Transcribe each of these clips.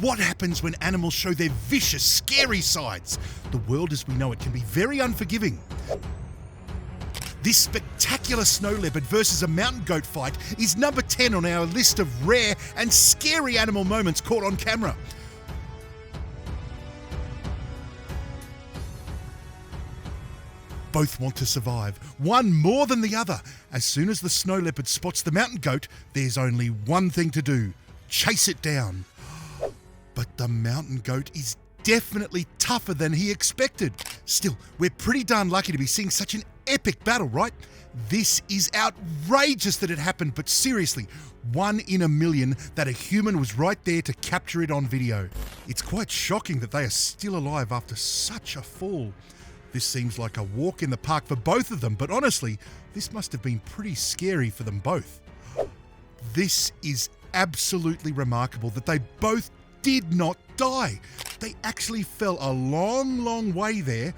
What happens when animals show their vicious, scary sides? The world as we know it can be very unforgiving. This spectacular snow leopard versus a mountain goat fight is number 10 on our list of rare and scary animal moments caught on camera. Both want to survive, one more than the other. As soon as the snow leopard spots the mountain goat, there's only one thing to do: chase it down. But the mountain goat is definitely tougher than he expected. Still, we're pretty darn lucky to be seeing such an epic battle, right? This is outrageous that it happened, but seriously, 1 in a million that a human was right there to capture it on video. It's quite shocking that they are still alive after such a fall. This seems like a walk in the park for both of them, but honestly, this must have been pretty scary for them both. This is absolutely remarkable that they both did not die. They actually fell a long, long way there.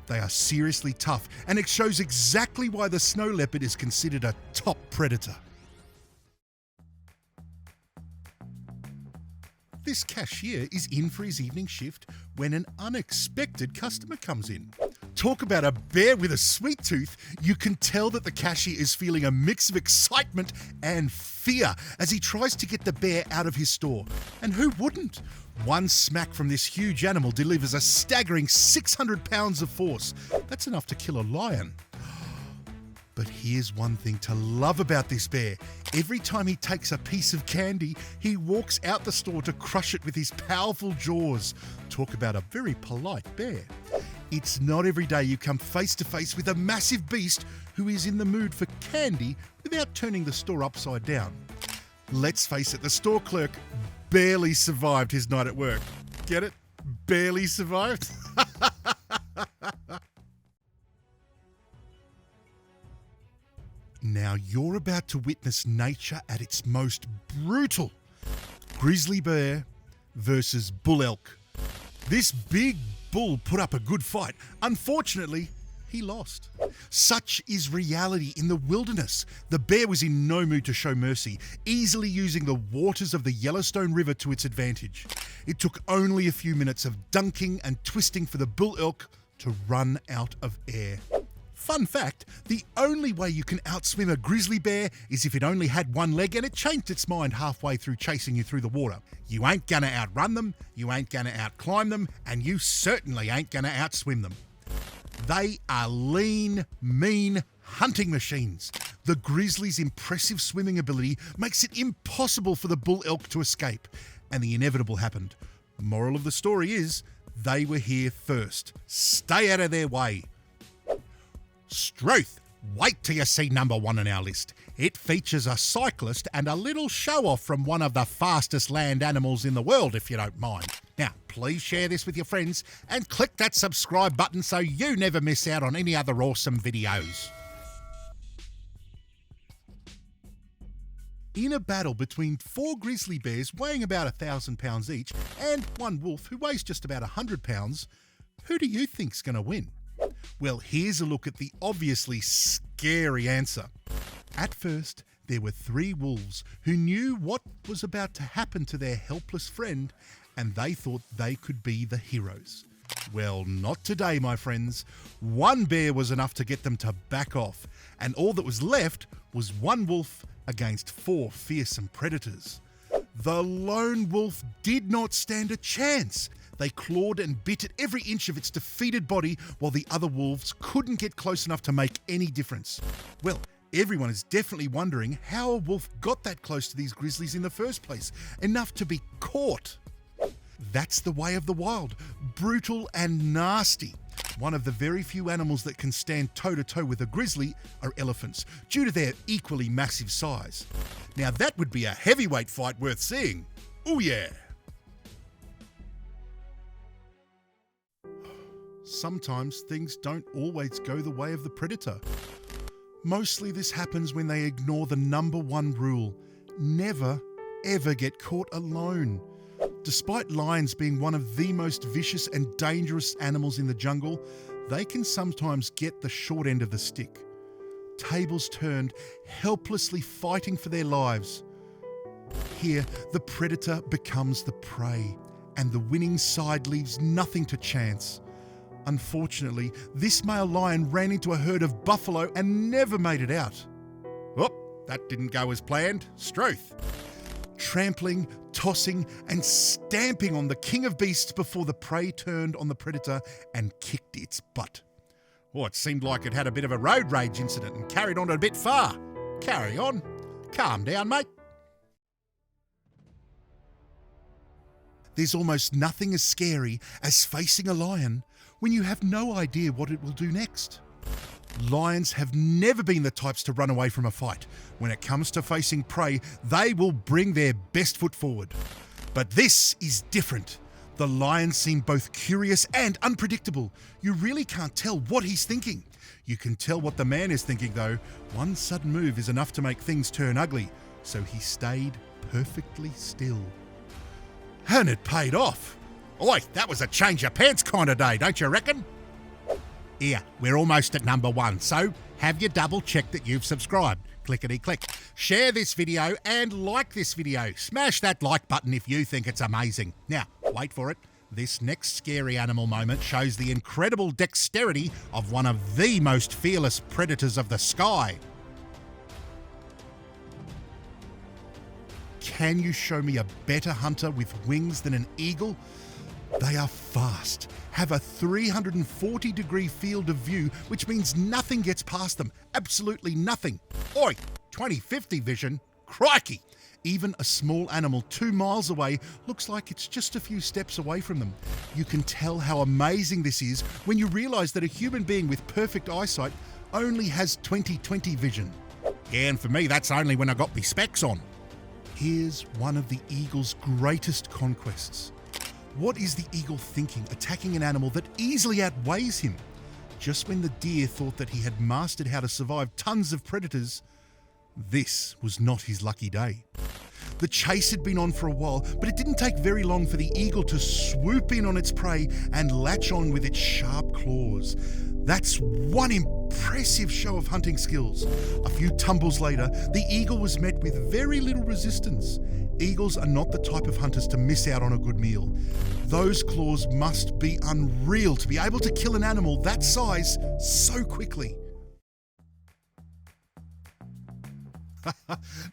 They are seriously tough, and it shows exactly why the snow leopard is considered a top predator. This cashier is in for his evening shift when an unexpected customer comes in. Talk about a bear with a sweet tooth. You can tell that the cashier is feeling a mix of excitement and fear as he tries to get the bear out of his store. And who wouldn't? One smack from this huge animal delivers a staggering 600 pounds of force. That's enough to kill a lion. But here's one thing to love about this bear. Every time he takes a piece of candy, he walks out the store to crush it with his powerful jaws. Talk about a very polite bear. It's not every day you come face to face with a massive beast who is in the mood for candy without turning the store upside down. Let's face it, the store clerk barely survived his night at work. Get it? Barely survived? Now you're about to witness nature at its most brutal. Grizzly bear versus bull elk. This big bull put up a good fight. Unfortunately, he lost. Such is reality in the wilderness. The bear was in no mood to show mercy, easily using the waters of the Yellowstone River to its advantage. It took only a few minutes of dunking and twisting for the bull elk to run out of air. Fun fact, the only way you can outswim a grizzly bear is if it only had one leg and it changed its mind halfway through chasing you through the water. You ain't gonna outrun them, you ain't gonna outclimb them, and you certainly ain't gonna outswim them. They are lean, mean hunting machines. The grizzly's impressive swimming ability makes it impossible for the bull elk to escape, and the inevitable happened. Moral of the story is, they were here first. Stay out of their way. Struth, wait till you see number 1 on our list. It features a cyclist and a little show-off from one of the fastest land animals in the world, if you don't mind. Now, please share this with your friends and click that subscribe button so you never miss out on any other awesome videos. In a battle between 4 grizzly bears weighing about 1,000 pounds each and one wolf who weighs just about 100 pounds, who do you think's going to win? Well, here's a look at the obviously scary answer. At first, there were 3 wolves who knew what was about to happen to their helpless friend, and they thought they could be the heroes. Well, not today, my friends. One bear was enough to get them to back off, and all that was left was one wolf against 4 fearsome predators. The lone wolf did not stand a chance. They clawed and bit at every inch of its defeated body while the other wolves couldn't get close enough to make any difference. Well, everyone is definitely wondering how a wolf got that close to these grizzlies in the first place, enough to be caught. That's the way of the wild, brutal and nasty. One of the very few animals that can stand toe-to-toe with a grizzly are elephants, due to their equally massive size. Now that would be a heavyweight fight worth seeing. Ooh yeah! Sometimes things don't always go the way of the predator. Mostly this happens when they ignore the number 1 rule: never, ever get caught alone. Despite lions being one of the most vicious and dangerous animals in the jungle, they can sometimes get the short end of the stick. Tables turned, helplessly fighting for their lives. Here, the predator becomes the prey. and the winning side leaves nothing to chance. Unfortunately, this male lion ran into a herd of buffalo and never made it out. Oh, that didn't go as planned. Struth. Trampling, tossing, and stamping on the king of beasts before the prey turned on the predator and kicked its butt. Oh, it seemed like it had a bit of a road rage incident and carried on a bit far. Carry on. Calm down, mate. There's almost nothing as scary as facing a lion when you have no idea what it will do next. Lions have never been the types to run away from a fight. When it comes to facing prey, they will bring their best foot forward. But this is different. The lion seemed both curious and unpredictable. You really can't tell what he's thinking. You can tell what the man is thinking though. One sudden move is enough to make things turn ugly. So he stayed perfectly still. And it paid off. Oi, that was a change of pants kind of day, don't you reckon? Here, we're almost at number 1, so have you double checked that you've subscribed? Clickety click. Share this video and like this video. Smash that like button if you think it's amazing. Now, wait for it. This next scary animal moment shows the incredible dexterity of one of the most fearless predators of the sky. Can you show me a better hunter with wings than an eagle? They are fast, have a 340-degree field of view, which means nothing gets past them. Absolutely nothing. Oi, 20/50 vision? Crikey! Even a small animal 2 miles away looks like it's just a few steps away from them. You can tell how amazing this is when you realise that a human being with perfect eyesight only has 20/20 vision. Yeah, and for me, that's only when I got my specs on. Here's one of the eagle's greatest conquests. What is the eagle thinking, attacking an animal that easily outweighs him? Just when the deer thought that he had mastered how to survive tons of predators, this was not his lucky day. The chase had been on for a while, but it didn't take very long for the eagle to swoop in on its prey and latch on with its sharp claws. That's one impressive show of hunting skills. A few tumbles later, the eagle was met with very little resistance. Eagles are not the type of hunters to miss out on a good meal. Those claws must be unreal to be able to kill an animal that size so quickly.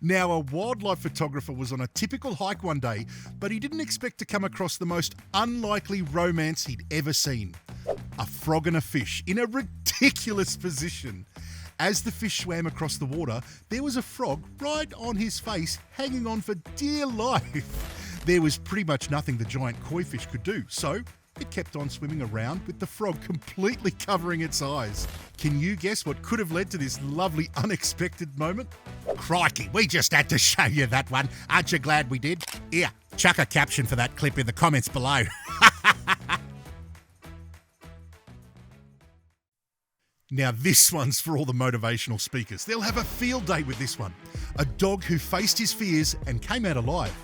Now, a wildlife photographer was on a typical hike one day, but he didn't expect to come across the most unlikely romance he'd ever seen. A frog and a fish in a ridiculous position. As the fish swam across the water, there was a frog right on his face, hanging on for dear life. There was pretty much nothing the giant koi fish could do, so it kept on swimming around with the frog completely covering its eyes. Can you guess what could have led to this lovely unexpected moment? Crikey, we just had to show you that one. Aren't you glad we did? Here, chuck a caption for that clip in the comments below. Now this one's for all the motivational speakers. They'll have a field day with this one. A dog who faced his fears and came out alive.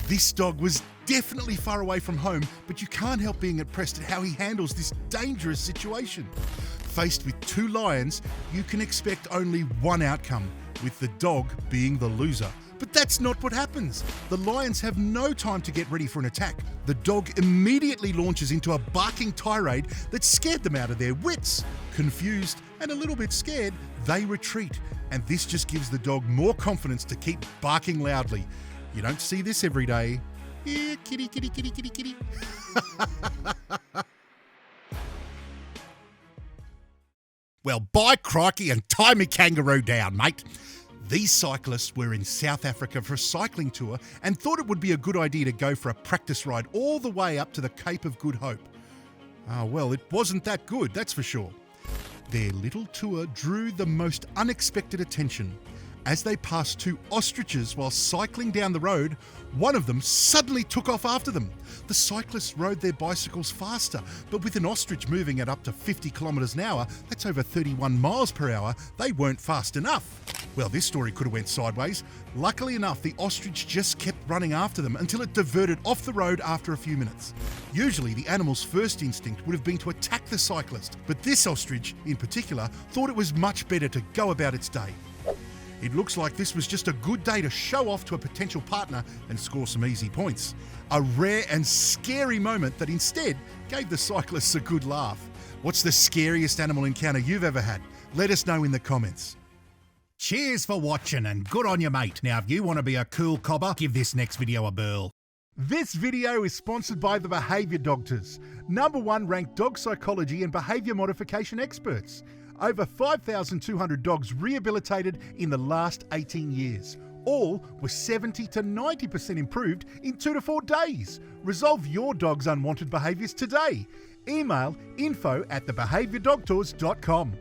This dog was definitely far away from home, but you can't help being impressed at how he handles this dangerous situation. Faced with 2 lions, you can expect only one outcome, with the dog being the loser. But that's not what happens. The lions have no time to get ready for an attack. The dog immediately launches into a barking tirade that scared them out of their wits. Confused and a little bit scared, they retreat, and this just gives the dog more confidence to keep barking loudly. You don't see this every day. Yeah, kitty, kitty, kitty, kitty, kitty. Well, by crikey and tie me kangaroo down, mate. These cyclists were in South Africa for a cycling tour and thought it would be a good idea to go for a practice ride all the way up to the Cape of Good Hope. Well, it wasn't that good, that's for sure. Their little tour drew the most unexpected attention. As they passed 2 ostriches while cycling down the road, one of them suddenly took off after them. The cyclists rode their bicycles faster, but with an ostrich moving at up to 50 kilometres an hour, that's over 31 miles per hour, they weren't fast enough. Well, this story could have went sideways. Luckily enough, the ostrich just kept running after them until it diverted off the road after a few minutes. Usually, the animal's first instinct would have been to attack the cyclist, but this ostrich, in particular, thought it was much better to go about its day. It looks like this was just a good day to show off to a potential partner and score some easy points. A rare and scary moment that instead gave the cyclists a good laugh. What's the scariest animal encounter you've ever had? Let us know in the comments. Cheers for watching and good on you, mate. Now, if you want to be a cool cobber, give this next video a burl. This video is sponsored by the Behaviour Doctors, #1 ranked dog psychology and behaviour modification experts. Over 5,200 dogs rehabilitated in the last 18 years. All were 70 to 90% improved in 2 to 4 days. Resolve your dog's unwanted behaviours today. Email info@thebehaviourdoctors.com.